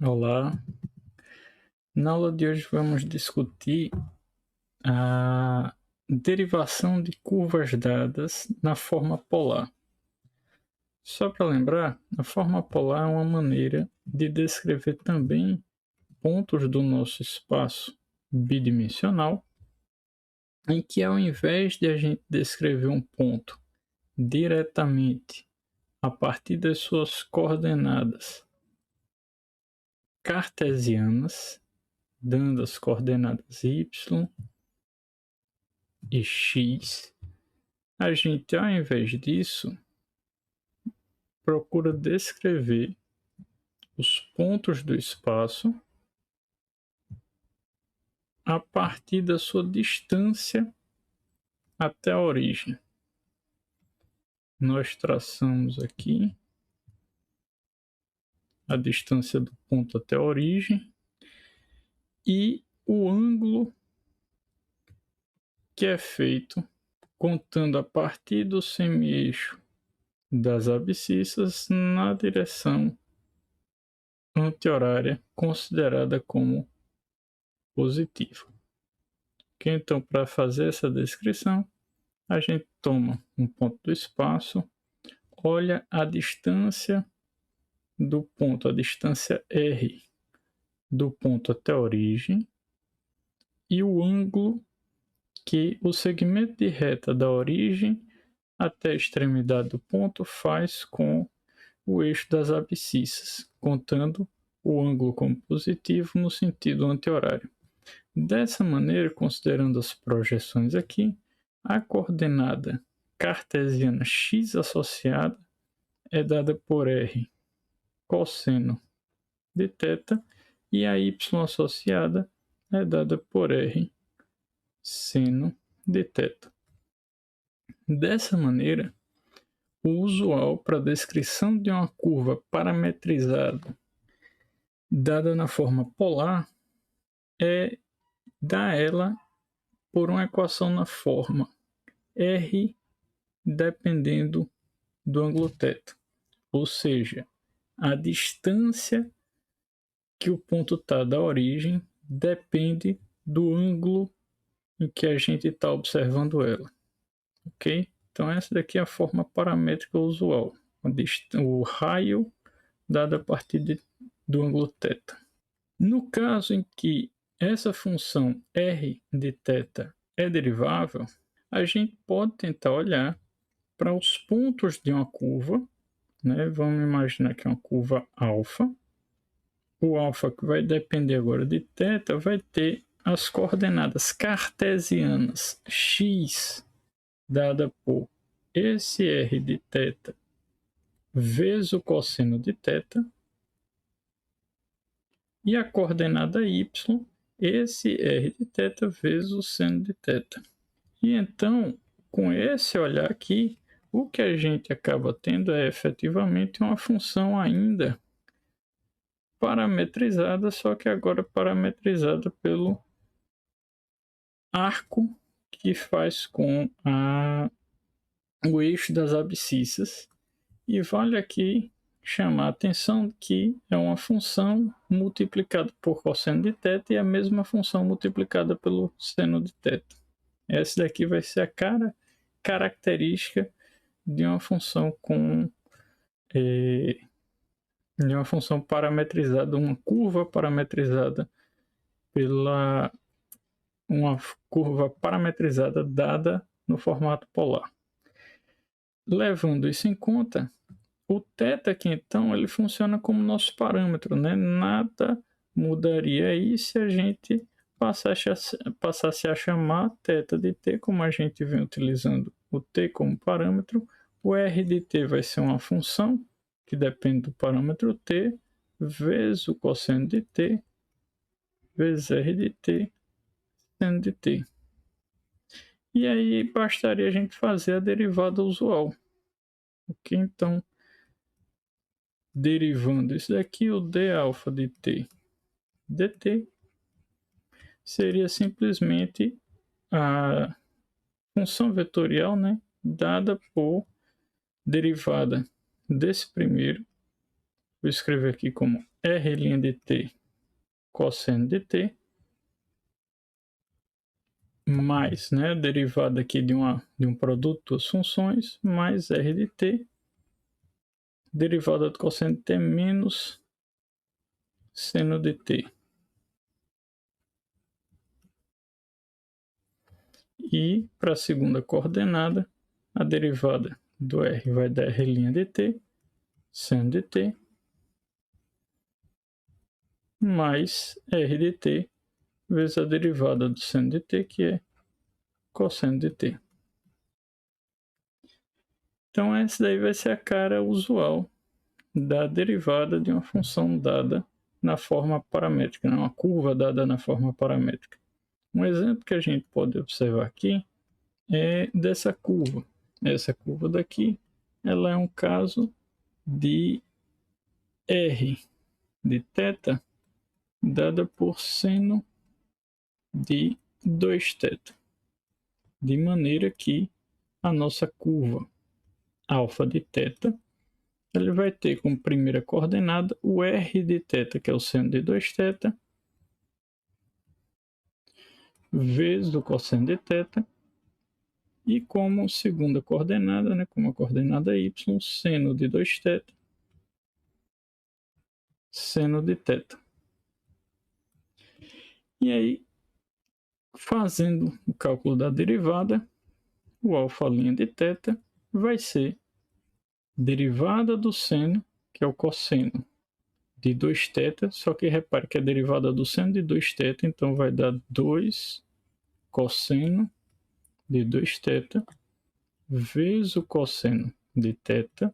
Olá, na aula de hoje vamos discutir a derivação de curvas dadas na forma polar. Só para lembrar, a forma polar é uma maneira de descrever também pontos do nosso espaço bidimensional, em que ao invés de a gente descrever um ponto diretamente a partir das suas coordenadas cartesianas, dando as coordenadas y e x, a gente, ao invés disso, procura descrever os pontos do espaço a partir da sua distância até a origem. Nós traçamos aqui a distância do ponto até a origem e o ângulo que é feito contando a partir do semi-eixo das abscissas na direção anti-horária considerada como positiva. Então, para fazer essa descrição, a gente toma um ponto do espaço, olha a distância do ponto, a distância R do ponto até a origem e o ângulo que o segmento de reta da origem até a extremidade do ponto faz com o eixo das abscissas, contando o ângulo como positivo no sentido anti-horário. Dessa maneira, considerando as projeções aqui, a coordenada cartesiana x associada é dada por r cosseno de θ e a y associada é dada por r seno de θ. Dessa maneira, o usual para a descrição de uma curva parametrizada dada na forma polar é dar ela por uma equação na forma R dependendo do ângulo θ, ou seja, a distância que o ponto está da origem depende do ângulo em que a gente está observando ela, ok? Então essa daqui é a forma paramétrica usual, o raio dado a partir do ângulo θ. No caso em que essa função r de θ é derivável, a gente pode tentar olhar para os pontos de uma curva, né? Vamos imaginar que é uma curva alfa. O alfa, que vai depender agora de θ, vai ter as coordenadas cartesianas x dada por esse r de θ vezes o cosseno de θ e a coordenada y, esse r de θ vezes o seno de θ. E então, com esse olhar aqui, o que a gente acaba tendo é efetivamente uma função ainda parametrizada, só que agora parametrizada pelo arco que faz com o eixo das abscissas. E vale aqui chamar a atenção que é uma função multiplicada por cosseno de θ e a mesma função multiplicada pelo seno de θ. Essa daqui vai ser a característica de uma função de uma função parametrizada, uma curva parametrizada pela uma curva parametrizada dada no formato polar. Levando isso em conta, o θ aqui então ele funciona como nosso parâmetro, né? Nada mudaria aí se a gente passasse a chamar θ de t, como a gente vem utilizando o t como parâmetro. O r de t vai ser uma função que depende do parâmetro t, vezes o cosseno de t, vezes r de t, seno de t. E aí bastaria a gente fazer a derivada usual. Ok? Então, derivando isso daqui, o d∝ de t dt seria simplesmente a função vetorial, né, dada por derivada desse primeiro vou escrever aqui como R' de t cosseno de t, mais, né, derivada aqui de um produto, duas funções, mais R de t, derivada do cosseno de t menos seno de t. E para a segunda coordenada, a derivada do R vai dar R' de t, seno de t, mais R de t, vezes a derivada do seno de t, que é cosseno de t. Então essa daí vai ser a cara usual da derivada de uma função dada na forma paramétrica, uma curva dada na forma paramétrica. Um exemplo que a gente pode observar aqui é dessa curva. Essa curva daqui, ela é um caso de R de θ dada por seno de 2θ, de maneira que a nossa curva alfa de θ, ele vai ter como primeira coordenada o R de θ, que é o seno de 2θ, vezes o cosseno de θ, e como segunda coordenada, né, como a coordenada y, seno de 2θ, seno de θ. E aí, fazendo o cálculo da derivada, o alfa' de θ vai ser derivada do seno, que é o cosseno de 2θ, só que repare que é derivada do seno de 2θ, então vai dar 2 cosseno de 2θ vezes o cosseno de θ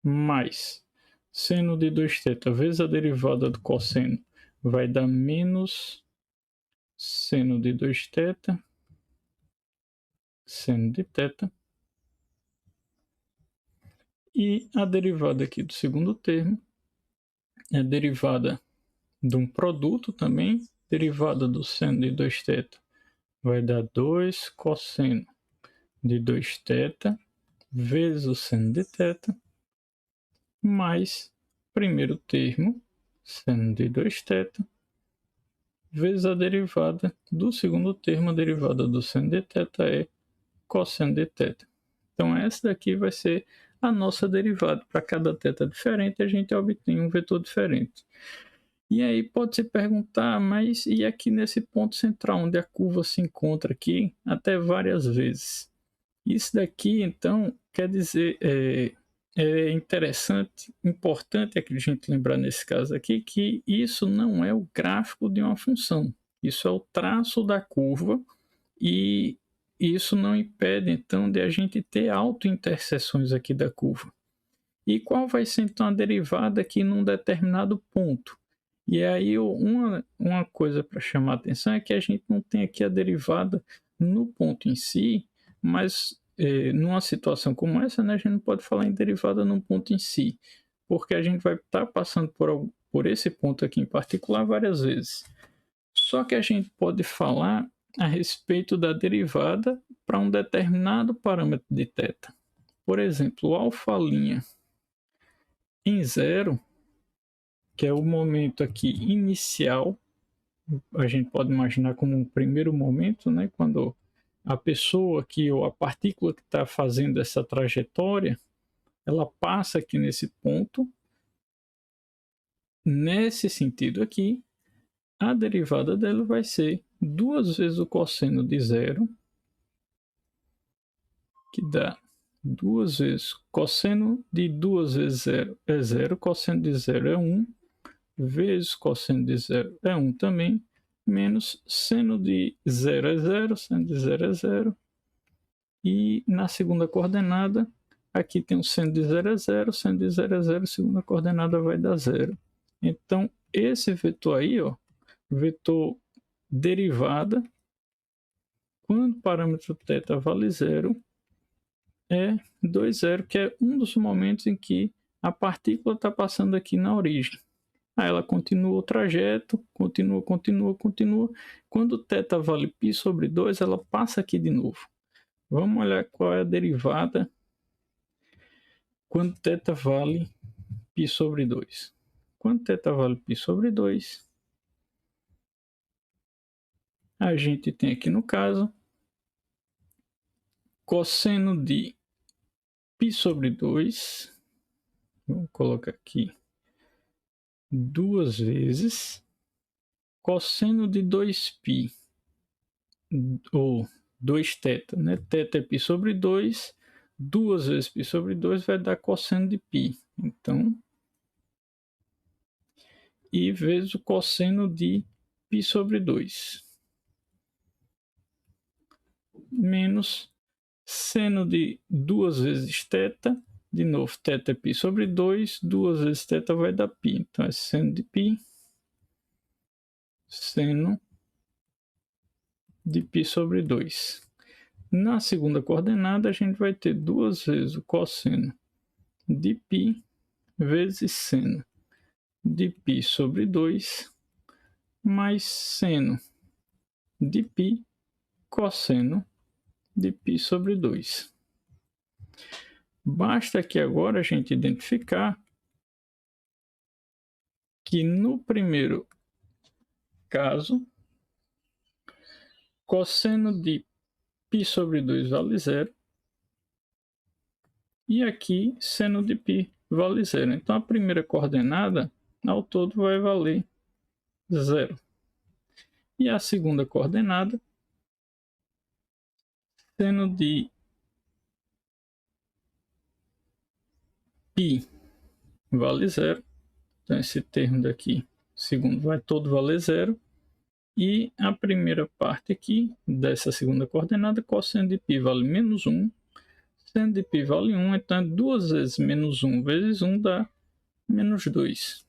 mais seno de 2θ vezes a derivada do cosseno vai dar menos seno de 2θ seno de θ, e a derivada aqui do segundo termo é derivada de um produto também, derivada do seno de 2θ vai dar 2 cosseno de 2θ vezes o seno de θ, mais primeiro termo, seno de 2θ, vezes a derivada do segundo termo, a derivada do seno de θ é cosseno de θ. Então essa daqui vai ser a nossa derivada. Para cada θ diferente, a gente obtém um vetor diferente. E aí pode se perguntar, mas e aqui nesse ponto central, onde a curva se encontra aqui, até várias vezes? Isso daqui, então, quer dizer, é interessante, importante a gente lembrar nesse caso aqui, que isso não é o gráfico de uma função. Isso é o traço da curva e isso não impede, então, de a gente ter autointerseções aqui da curva. E qual vai ser, então, a derivada aqui num determinado ponto? E aí, uma coisa para chamar a atenção é que a gente não tem aqui a derivada no ponto em si, mas numa situação como essa, né, a gente não pode falar em derivada num ponto em si, porque a gente vai estar passando por esse ponto aqui em particular várias vezes. Só que a gente pode falar a respeito da derivada para um determinado parâmetro de θ. Por exemplo, o alfa' em 0, que é o momento aqui inicial, a gente pode imaginar como um primeiro momento, né, quando a pessoa aqui, ou a partícula que está fazendo essa trajetória, ela passa aqui nesse ponto. Nesse sentido aqui, a derivada dela vai ser 2 vezes o cosseno de 0, que dá 2 vezes cosseno de 2 vezes 0 é 0, cosseno de 0 é 1, vezes cosseno de 0 é 1 também, menos seno de 0 é 0, seno de 0 é 0. E na segunda coordenada, aqui tem o seno de 0 é 0, seno de 0 é 0, segunda coordenada vai dar 0. Então, esse vetor aí, ó, vetor derivada, quando o parâmetro θ vale 0, é 2, 0, que é um dos momentos em que a partícula está passando aqui na origem. Aí ela continua o trajeto, continua. Quando θ vale π sobre 2, ela passa aqui de novo. Vamos olhar qual é a derivada quando θ vale π sobre 2. quando θ vale π sobre 2, a gente tem aqui no caso cosseno de π sobre 2, vou colocar aqui 2 vezes cosseno de 2π, ou 2θ, né? θ é π sobre 2, 2 vezes π sobre 2 vai dar cosseno de π. Então, e vezes o cosseno de π sobre 2. Menos seno de 2 vezes θ, de novo, θ é π sobre 2, 2 vezes θ vai dar π. Então, é seno de π, seno de π sobre 2. Na segunda coordenada, a gente vai ter 2 vezes o cosseno de π vezes seno de π sobre 2, mais seno de π cosseno de π sobre 2. Basta que agora a gente identificar que no primeiro caso, cosseno de π sobre 2 vale 0, e aqui seno de π vale 0. Então, a primeira coordenada, ao todo, vai valer 0. E a segunda coordenada, seno de π vale 0. Então, esse termo daqui, segundo, vai todo valer 0. E a primeira parte aqui, dessa segunda coordenada, cosseno de π vale menos 1. Seno de π vale 1, então 2 vezes menos 1 vezes 1 dá menos 2.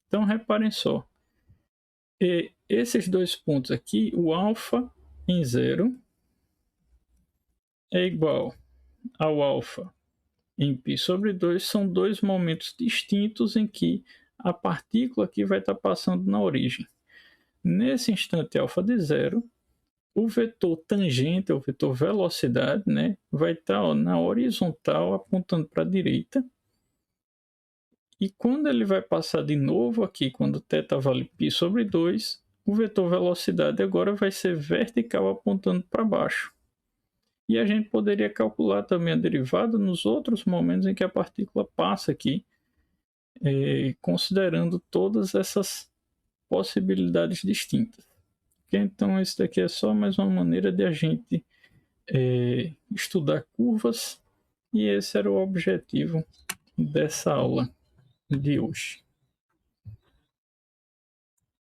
Então, reparem só. E esses dois pontos aqui, o alfa em 0 é igual ao alfa em π sobre 2, são dois momentos distintos em que a partícula aqui vai estar passando na origem. Nesse instante alfa de 0, o vetor tangente, o vetor velocidade, né, vai estar na horizontal apontando para a direita. E quando ele vai passar de novo aqui, quando θ vale π sobre 2, o vetor velocidade agora vai ser vertical apontando para baixo. E a gente poderia calcular também a derivada nos outros momentos em que a partícula passa aqui, considerando todas essas possibilidades distintas. Então, isso daqui é só mais uma maneira de a gente estudar curvas, e esse era o objetivo dessa aula de hoje.